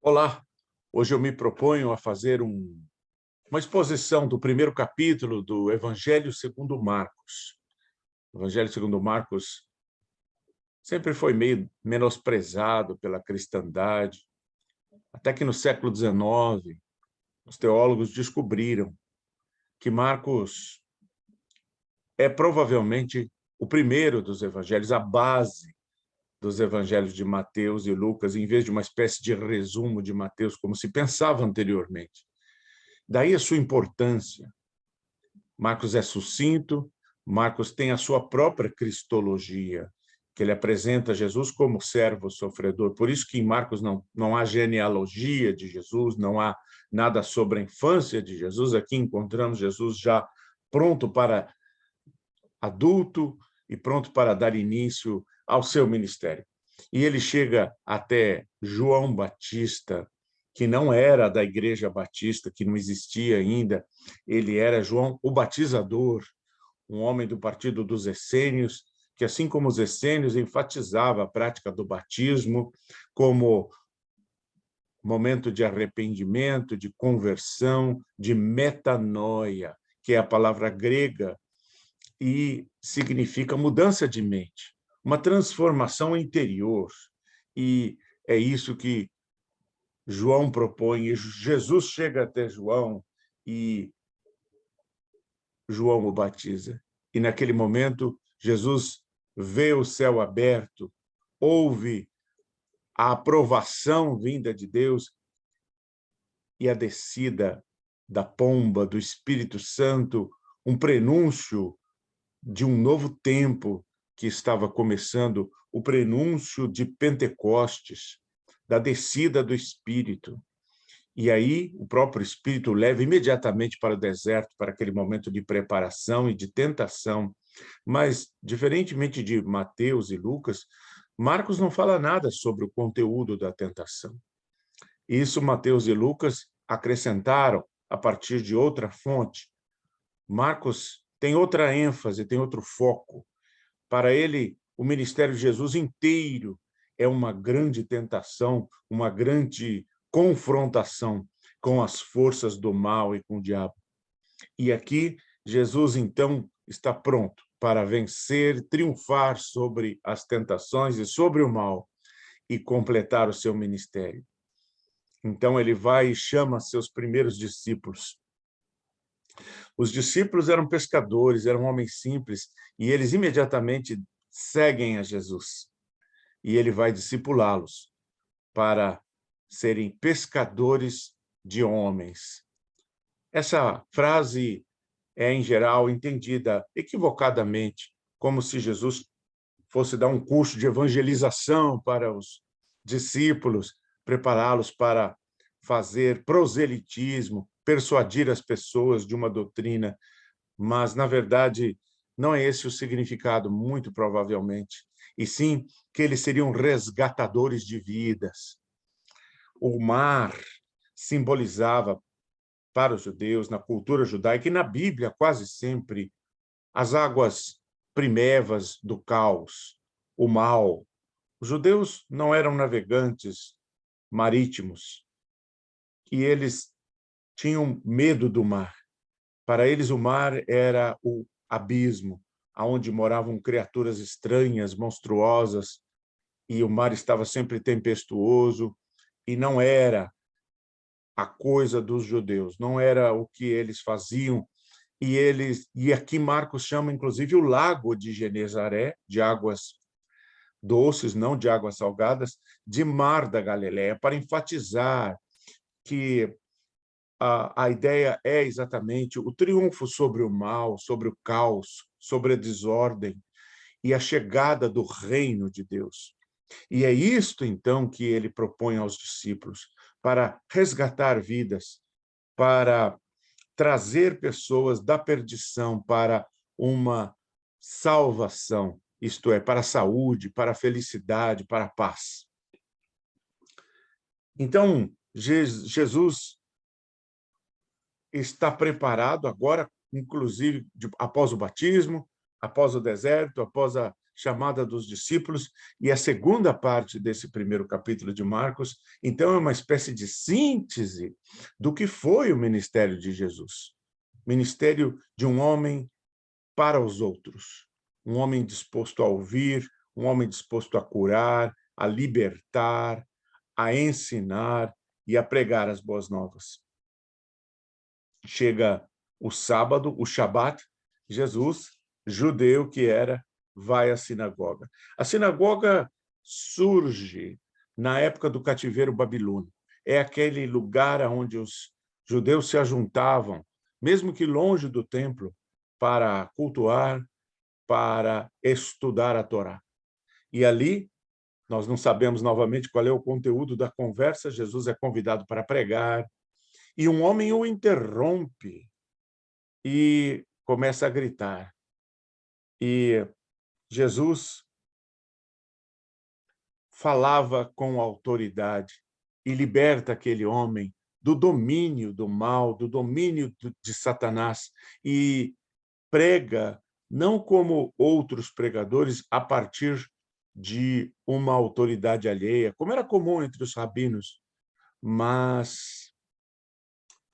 Olá, hoje eu me proponho a fazer uma exposição do primeiro capítulo do Evangelho segundo Marcos. O Evangelho segundo Marcos sempre foi meio menosprezado pela cristandade, até que no século XIX os teólogos descobriram que Marcos é provavelmente o primeiro dos evangelhos, a base dos evangelhos de Mateus e Lucas, em vez de uma espécie de resumo de Mateus, como se pensava anteriormente. Daí a sua importância. Marcos é sucinto, Marcos tem a sua própria cristologia, que ele apresenta Jesus como servo sofredor. Por isso que em Marcos não há genealogia de Jesus, não há nada sobre a infância de Jesus. Aqui encontramos Jesus já pronto para adulto e pronto para dar início ao seu ministério. E ele chega até João Batista, que não era da Igreja Batista, que não existia ainda, ele era João o Batizador, um homem do partido dos essênios, que, assim como os essênios, enfatizava a prática do batismo como momento de arrependimento, de conversão, de metanoia, que é a palavra grega, e significa mudança de mente, uma transformação interior. E é isso que João propõe. E Jesus chega até João e João o batiza. E naquele momento, Jesus vê o céu aberto, ouve a aprovação vinda de Deus e a descida da pomba, do Espírito Santo, um prenúncio de um novo tempo que estava começando, o prenúncio de Pentecostes, da descida do Espírito. E aí o próprio Espírito leva imediatamente para o deserto, para aquele momento de preparação e de tentação. Mas, diferentemente de Mateus e Lucas, Marcos não fala nada sobre o conteúdo da tentação. Isso Mateus e Lucas acrescentaram a partir de outra fonte. Marcos tem outra ênfase, tem outro foco. Para ele, o ministério de Jesus inteiro é uma grande tentação, uma grande confrontação com as forças do mal e com o diabo. E aqui, Jesus, então, está pronto para vencer, triunfar sobre as tentações e sobre o mal e completar o seu ministério. Então, ele vai e chama seus primeiros discípulos. Os discípulos eram pescadores, eram homens simples, e eles imediatamente seguem a Jesus. E ele vai discipulá-los para serem pescadores de homens. Essa frase é, em geral, entendida equivocadamente, como se Jesus fosse dar um curso de evangelização para os discípulos, prepará-los para fazer proselitismo, persuadir as pessoas de uma doutrina, mas, na verdade, não é esse o significado, muito provavelmente, e sim que eles seriam resgatadores de vidas. O mar simbolizava, para os judeus, na cultura judaica e na Bíblia, quase sempre, as águas primevas do caos, o mal. Os judeus não eram navegantes marítimos e eles tinham medo do mar. Para eles, o mar era o abismo, onde moravam criaturas estranhas, monstruosas, e o mar estava sempre tempestuoso, e não era a coisa dos judeus, não era o que eles faziam. E aqui Marcos chama, inclusive, o lago de Genezaré, de águas doces, não de águas salgadas, de mar da Galileia, para enfatizar que a ideia é exatamente o triunfo sobre o mal, sobre o caos, sobre a desordem e a chegada do reino de Deus. E é isto, então, que ele propõe aos discípulos, para resgatar vidas, para trazer pessoas da perdição para uma salvação, isto é, para a saúde, para a felicidade, para a paz. Então, Jesus está preparado agora, inclusive após o batismo, após o deserto, após a chamada dos discípulos, e a segunda parte desse primeiro capítulo de Marcos, então, é uma espécie de síntese do que foi o ministério de Jesus. Ministério de um homem para os outros, um homem disposto a ouvir, um homem disposto a curar, a libertar, a ensinar e a pregar as boas novas. Chega o sábado, o Shabat, Jesus, judeu que era, vai à sinagoga. A sinagoga surge na época do cativeiro babilônico. É aquele lugar onde os judeus se ajuntavam, mesmo que longe do templo, para cultuar, para estudar a Torá. E ali, nós não sabemos novamente qual é o conteúdo da conversa, Jesus é convidado para pregar, e um homem o interrompe e começa a gritar. E Jesus falava com autoridade e liberta aquele homem do domínio do mal, do domínio de Satanás, e prega não como outros pregadores a partir de uma autoridade alheia, como era comum entre os rabinos, mas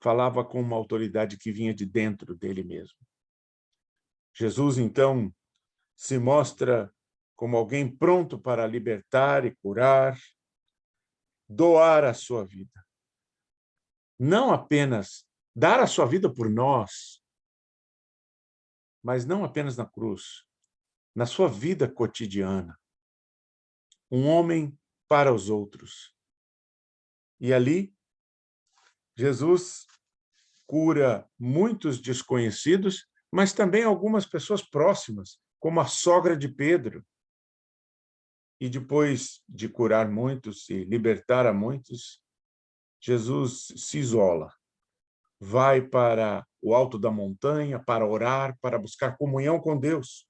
falava com uma autoridade que vinha de dentro dele mesmo. Jesus, então, se mostra como alguém pronto para libertar e curar, doar a sua vida. Não apenas dar a sua vida por nós, mas não apenas na cruz, na sua vida cotidiana. Um homem para os outros. E ali, Jesus cura muitos desconhecidos, mas também algumas pessoas próximas, como a sogra de Pedro. E depois de curar muitos e libertar a muitos, Jesus se isola, vai para o alto da montanha para orar, para buscar comunhão com Deus.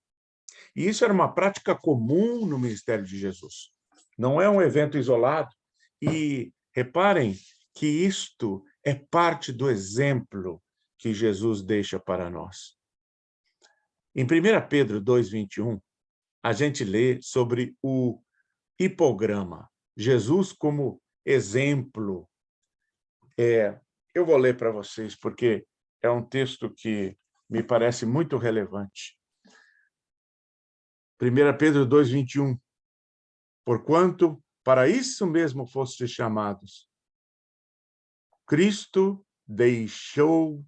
E isso era uma prática comum no ministério de Jesus. Não é um evento isolado. E reparem que isto é parte do exemplo que Jesus deixa para nós. Em 1 Pedro 2:21, a gente lê sobre o hipograma. Jesus como exemplo. Eu vou ler para vocês, porque é um texto que me parece muito relevante. 1 Pedro 2:21. Porquanto para isso mesmo fostes chamados. Cristo deixou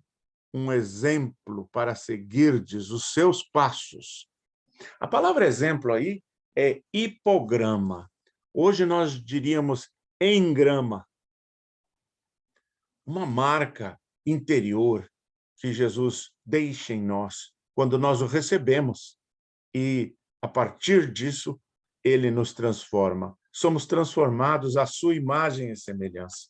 um exemplo para seguirdes os seus passos. A palavra exemplo aí é hipograma. Hoje nós diríamos engrama. Uma marca interior que Jesus deixa em nós quando nós o recebemos. E, a partir disso, ele nos transforma. Somos transformados à sua imagem e semelhança.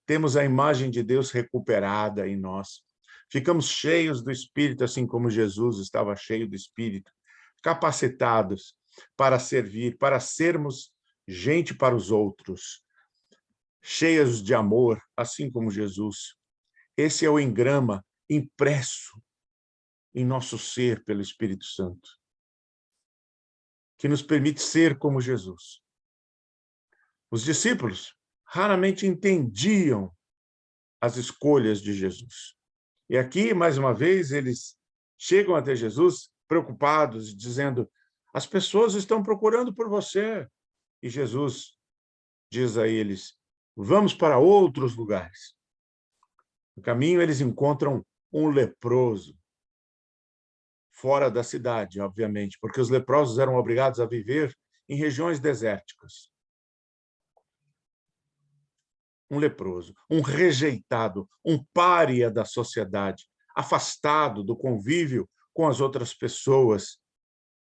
Temos a imagem de Deus recuperada em nós. Ficamos cheios do Espírito, assim como Jesus estava cheio do Espírito, capacitados para servir, para sermos gente para os outros, cheios de amor, assim como Jesus. Esse é o engrama impresso em nosso ser pelo Espírito Santo, que nos permite ser como Jesus. Os discípulos raramente entendiam as escolhas de Jesus. E aqui, mais uma vez, eles chegam até Jesus preocupados, dizendo: as pessoas estão procurando por você. E Jesus diz a eles: vamos para outros lugares. No caminho, eles encontram um leproso, fora da cidade, obviamente, porque os leprosos eram obrigados a viver em regiões desérticas. Um leproso, um rejeitado, um pária da sociedade, afastado do convívio com as outras pessoas.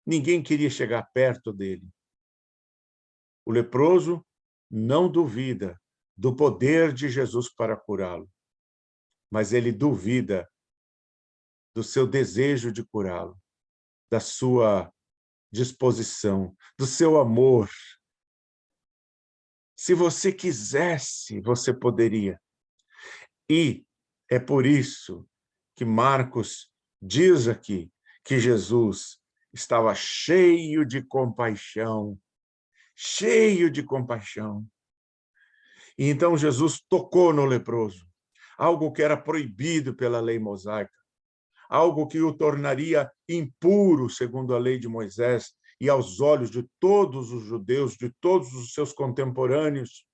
Ninguém queria chegar perto dele. O leproso não duvida do poder de Jesus para curá-lo, mas ele duvida do seu desejo de curá-lo, da sua disposição, do seu amor. Se você quisesse, você poderia. E é por isso que Marcos diz aqui que Jesus estava cheio de compaixão, cheio de compaixão. E então Jesus tocou no leproso, algo que era proibido pela lei mosaica, algo que o tornaria impuro, segundo a lei de Moisés, e aos olhos de todos os judeus, de todos os seus contemporâneos.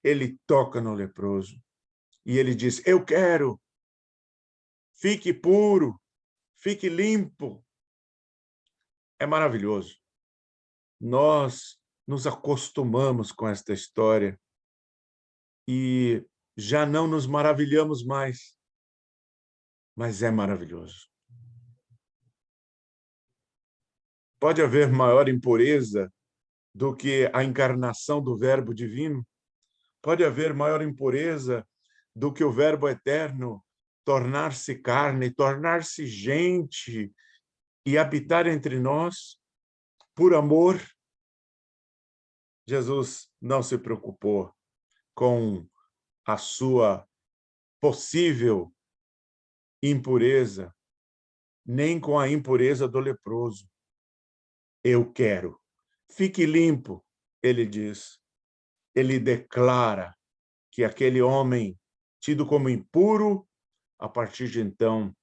Ele toca no leproso e ele diz: eu quero, fique puro, fique limpo. É maravilhoso. Nós nos acostumamos com esta história e já não nos maravilhamos mais, mas é maravilhoso. Pode haver maior impureza do que a encarnação do Verbo divino? Pode haver maior impureza do que o Verbo eterno tornar-se carne, tornar-se gente e habitar entre nós por amor? Jesus não se preocupou com a sua possível impureza, nem com a impureza do leproso. Eu quero. Fique limpo, ele diz. Ele declara que aquele homem, tido como impuro, a partir de então,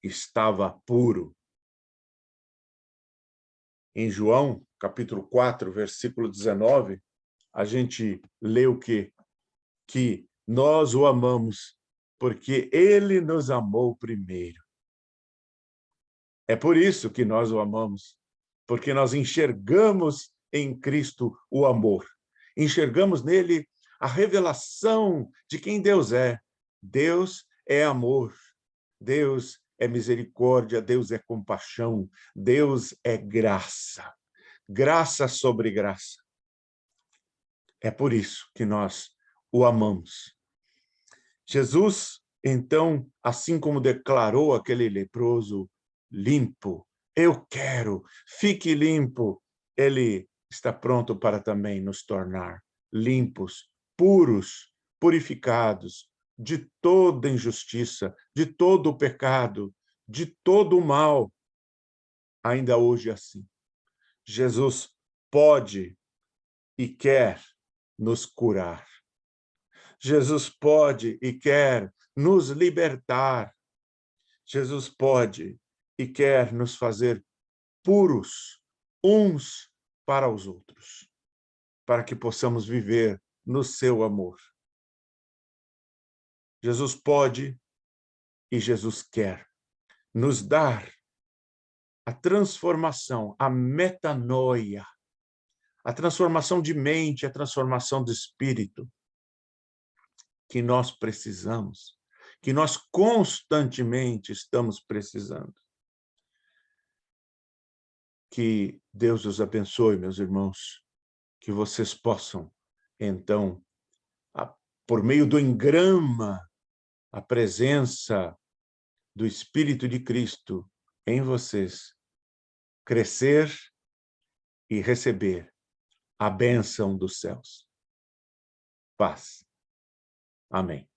estava puro. Em João, capítulo 4, versículo 19, a gente lê o quê? Que nós o amamos porque ele nos amou primeiro. É por isso que nós o amamos, porque nós enxergamos em Cristo o amor. Enxergamos nele a revelação de quem Deus é. Deus é amor, Deus é misericórdia, Deus é compaixão, Deus é graça. Graça sobre graça. É por isso que nós o amamos. Jesus, então, assim como declarou aquele leproso limpo, eu quero, fique limpo, ele está pronto para também nos tornar limpos, puros, purificados de toda injustiça, de todo o pecado, de todo o mal. Ainda hoje é assim. Jesus pode e quer nos curar. Jesus pode e quer nos libertar. Jesus pode e quer nos fazer puros uns para os outros, para que possamos viver no seu amor. Jesus pode e Jesus quer nos dar a transformação, a metanoia, a transformação de mente, a transformação do espírito que nós precisamos, que nós constantemente estamos precisando. Que Deus os abençoe, meus irmãos, que vocês possam, então, por meio do engrama, a presença do Espírito de Cristo em vocês, crescer e receber a bênção dos céus. Paz. Amém.